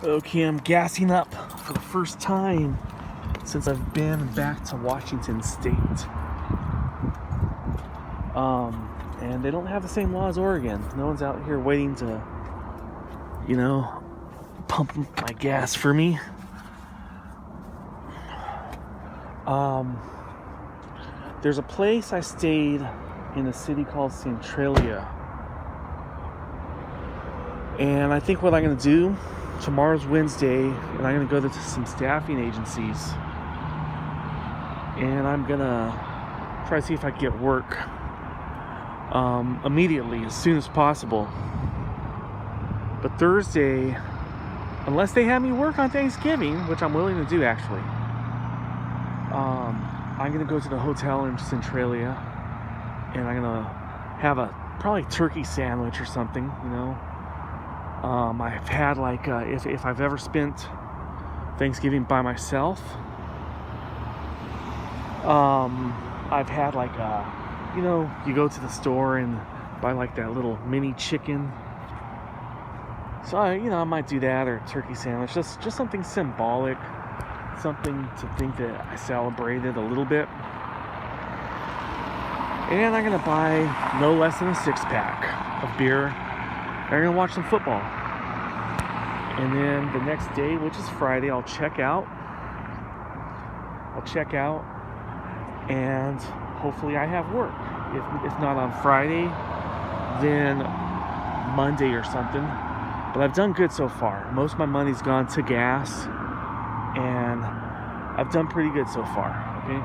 Okay, I'm gassing up for the first time since I've been back to Washington State. And they don't have the same law as Oregon. No one's out here waiting to, pump my gas for me. There's a place I stayed in a city called Centralia. And I think what I'm going to do, tomorrow's Wednesday, and I'm going to go to some staffing agencies. And I'm going to try to see if I can get work immediately, as soon as possible. But Thursday, unless they have me work on Thanksgiving, which I'm willing to do actually, I'm going to go to the hotel in Centralia, and I'm going to have a probably turkey sandwich or something, I've had if I've ever spent Thanksgiving by myself, I've had you go to the store and buy that little mini chicken. So I might do that, or a turkey sandwich, just something symbolic, something to think that I celebrated a little bit. And I'm gonna buy no less than a 6-pack of beer. And I'm gonna watch some football. And then the next day, which is Friday, I'll check out. And hopefully I have work. If not on Friday, then Monday or something. But I've done good so far. Most of my money's gone to gas, and I've done pretty good so far, okay?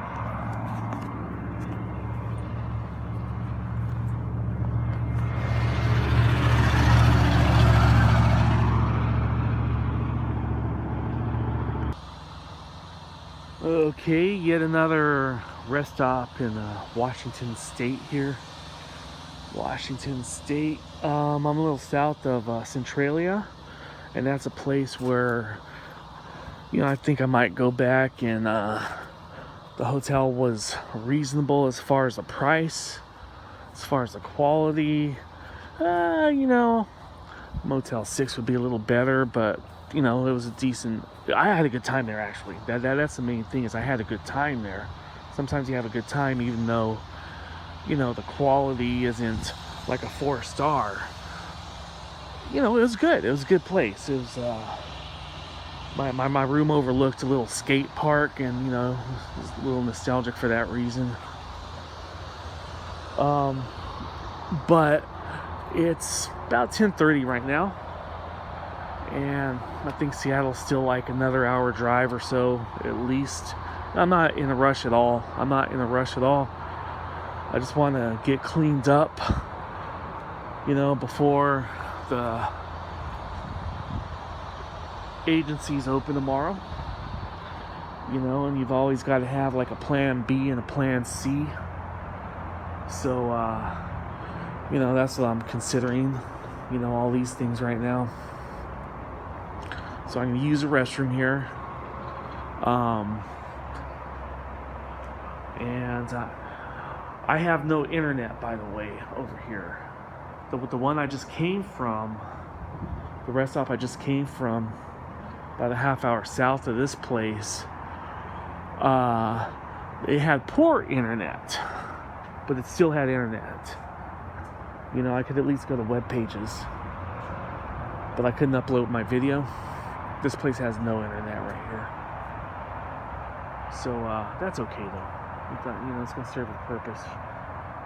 Okay, yet another rest stop in Washington State here. Washington State. I'm a little south of Centralia, and that's a place where, I think I might go back, and the hotel was reasonable as far as the price, as far as the quality. Motel 6 would be a little better, but it was a decent. I had a good time there, actually. That's the main thing, is I had a good time there. Sometimes you have a good time even though the quality isn't like a 4-star. It was good. It was a good place. It was my room overlooked a little skate park, and it was a little nostalgic for that reason. But it's about 10:30 right now, and I think Seattle's still like another hour drive or so at least. I'm not in a rush at all. I just want to get cleaned up, before the agencies open tomorrow. And you've always got to have like a plan B and a plan C. So, that's what I'm considering, all these things right now. So I'm going to use a restroom here. And I have no internet, by the way, over here. The one I just came from, the rest stop I just came from, about a half hour south of this place, they had poor internet, but it still had internet. I could at least go to web pages, but I couldn't upload my video. This place has no internet right here. So that's okay though. It's going to serve a purpose.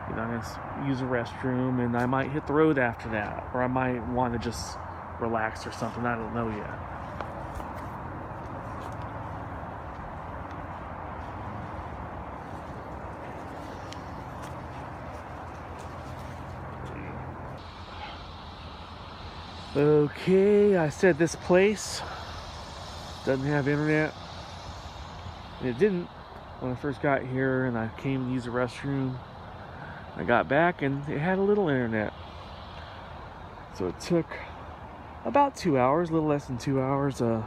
I'm going to use a restroom, and I might hit the road after that, or I might want to just relax or something. I don't know yet. Okay, I said this place doesn't have internet, and it didn't when I first got here, and I came to use the restroom. I got back and it had a little internet. So it took about 2 hours, a little less than 2 hours, to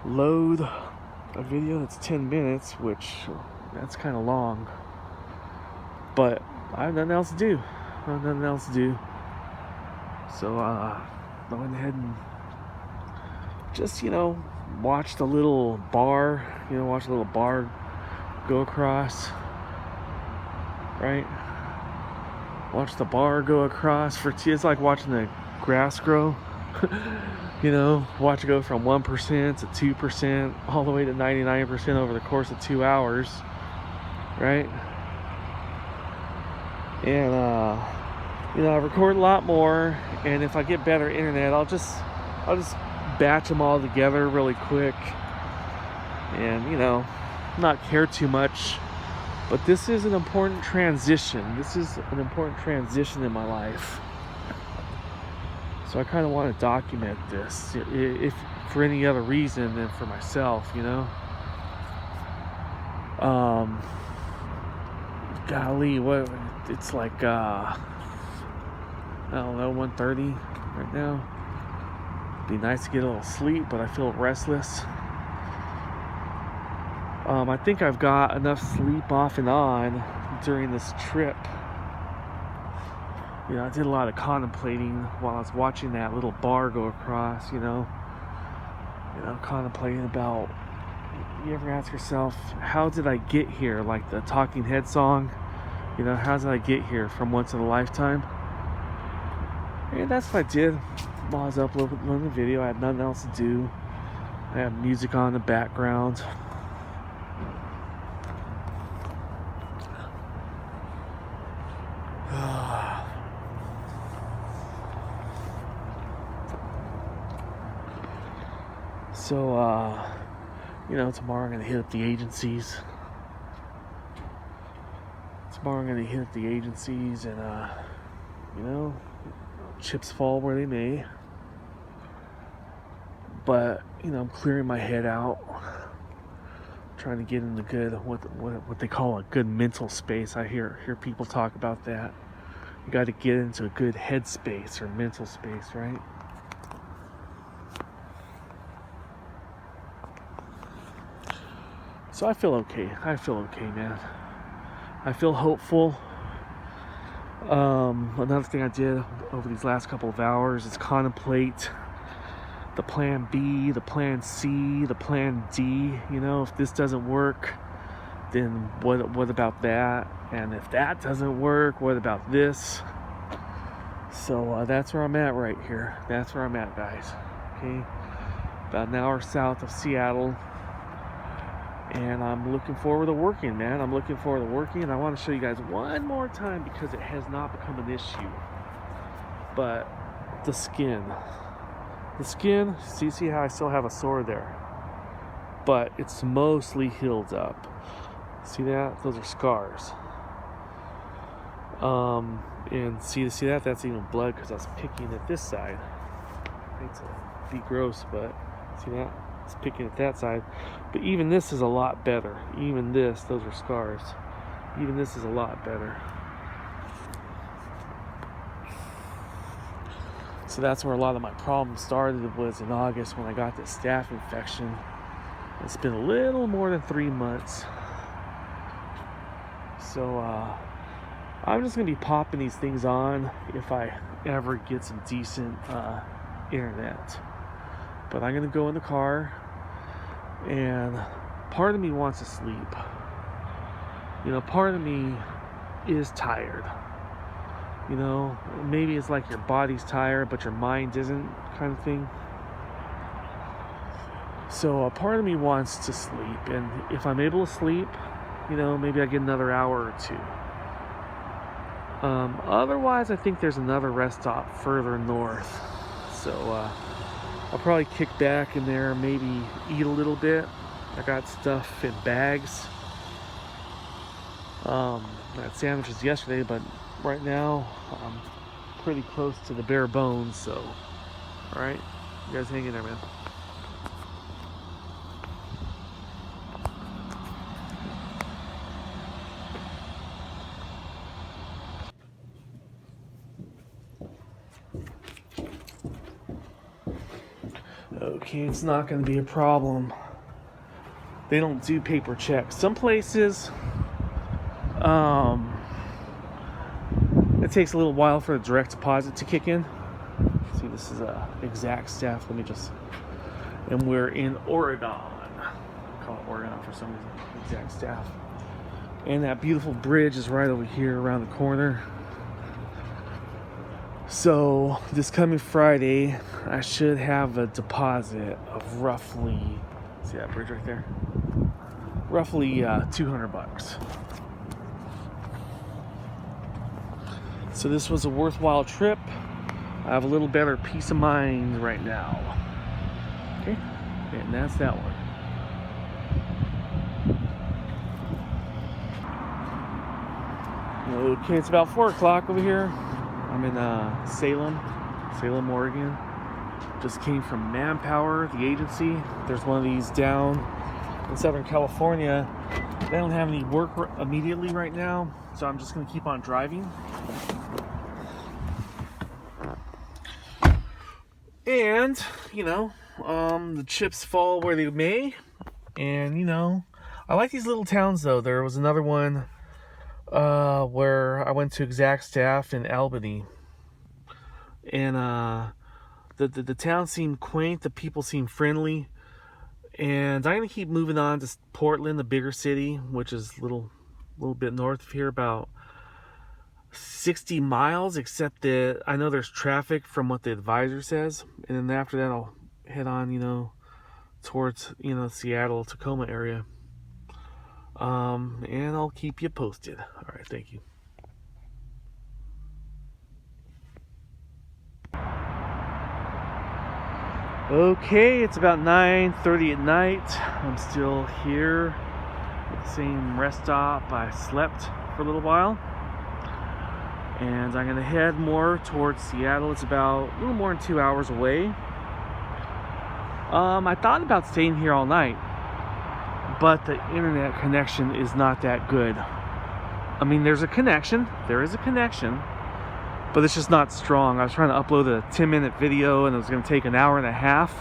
load a video that's 10 minutes, which that's kind of long. But I have nothing else to do. So I went ahead and just, watch the little bar, go across, right? Watch the bar go across it's like watching the grass grow. Watch it go from 1% to 2% all the way to 99% over the course of 2 hours, right? And I record a lot more, and if I get better internet, I'll just batch them all together really quick, and not care too much. But this is an important transition. This is an important transition in my life. So I kind of want to document this, if for any other reason than for myself, Golly, what? It's like I don't know, 1:30 right now. Be nice to get a little sleep, but I feel restless. I think I've got enough sleep off and on during this trip. I did a lot of contemplating while I was watching that little bar go across, contemplating about, you ever ask yourself, how did I get here? Like the Talking Head song, how did I get here from Once in a Lifetime? And that's what I did while I was uploading the video. I had nothing else to do. I had music on in the background. So, tomorrow I'm going to hit up the agencies. And, chips fall where they may. But, I'm clearing my head out. Trying to get into good, what they call a good mental space. I hear people talk about that. You got to get into a good head space or mental space, right? So I feel okay, man. I feel hopeful. Another thing I did over these last couple of hours is contemplate the plan B, the plan C, the plan D. If this doesn't work, then what about that? And if that doesn't work, what about this? So that's where I'm at right here. That's where I'm at, guys. Okay, about an hour south of Seattle. And I'm looking forward to working, man. I want to show you guys one more time because it has not become an issue. But the skin. See how I still have a sore there. But it's mostly healed up. See that? Those are scars. And see that? That's even blood because I was picking at this side. I hate to be gross, but see that? It's picking at that side. But even this is a lot better. Those are scars. Even this is a lot better. So that's where a lot of my problems started, was in August when I got this staph infection. It's been a little more than 3 months. So I'm just going to be popping these things on if I ever get some decent internet. But I'm going to go in the car, and part of me wants to sleep. Part of me is tired. Maybe it's like your body's tired, but your mind isn't, kind of thing. So a part of me wants to sleep, and if I'm able to sleep, maybe I get another hour or two. Otherwise, I think there's another rest stop further north. So I'll probably kick back in there, maybe eat a little bit. I got stuff in bags. I had sandwiches yesterday, but right now I'm pretty close to the bare bones. So, all right, you guys hang in there, man. Okay, it's not going to be a problem. They don't do paper checks. Some places, it takes a little while for the direct deposit to kick in. See, this is a Exact Staff. Let me just and we're in Oregon. I call it Oregon for some reason. Exact Staff. And that beautiful bridge is right over here around the corner. So this coming Friday, I should have a deposit of roughly, see that bridge right there? Roughly $200. So this was a worthwhile trip. I have a little better peace of mind right now. Okay, and that's that one. Okay, it's about 4 o'clock over here. I'm in Salem, Oregon. Just came from Manpower, the agency. There's one of these down in Southern California. They don't have any work immediately right now, so I'm just gonna keep on driving. And, the chips fall where they may. And, I like these little towns though. There was another one where I went to Exact Staff in Albany. And the town seemed quaint, the people seemed friendly. And I'm gonna keep moving on to Portland, the bigger city, which is a little bit north of here, about 60 miles, except that I know there's traffic from what the advisor says. And then after that I'll head on, towards, Seattle, Tacoma area. And I'll keep you posted. All right, thank you. Okay, it's about 9:30 at night. I'm still here at the same rest stop I slept for a little while. And I'm gonna head more towards Seattle. It's about a little more than 2 hours away. I thought about staying here all night, but the internet connection is not that good. I mean, there is a connection, but it's just not strong. I was trying to upload a 10-minute video and it was going to take an hour and a half.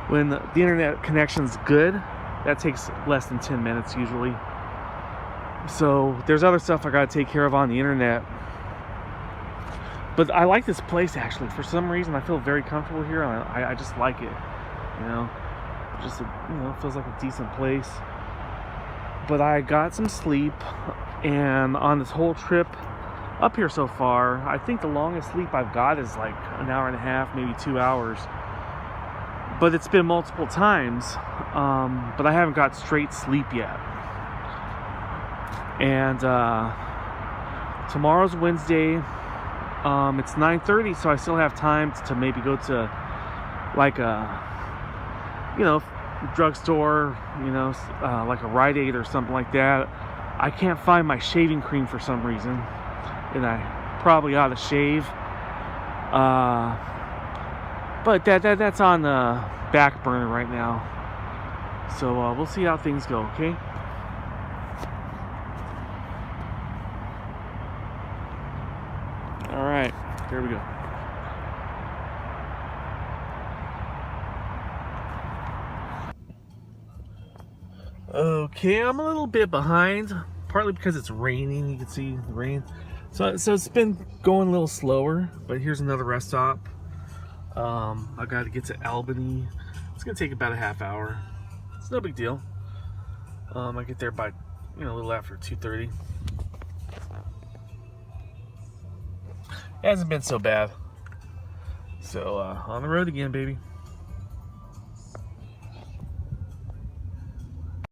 When the internet connection's good, that takes less than 10 minutes usually. So there's other stuff I got to take care of on the internet. But I like this place actually. For some reason, I feel very comfortable here. I just like it. Just it feels like a decent place. But I got some sleep, and on this whole trip up here so far, I think the longest sleep I've got is like an hour and a half, maybe 2 hours. But it's been multiple times, but I haven't got straight sleep yet. And tomorrow's Wednesday. It's 9:30, so I still have time to maybe go to like a drugstore, like a Rite Aid or something like that. I can't find my shaving cream for some reason, and I probably ought to shave. But that's on the back burner right now. So we'll see how things go, okay? All right, here we go. Okay, I'm a little bit behind, partly because it's raining. You can see the rain. So it's been going a little slower, but here's another rest stop. I got to get to Albany. It's gonna take about a half hour. It's no big deal. I get there by, a little after 2:30. It hasn't been so bad. So on the road again, baby.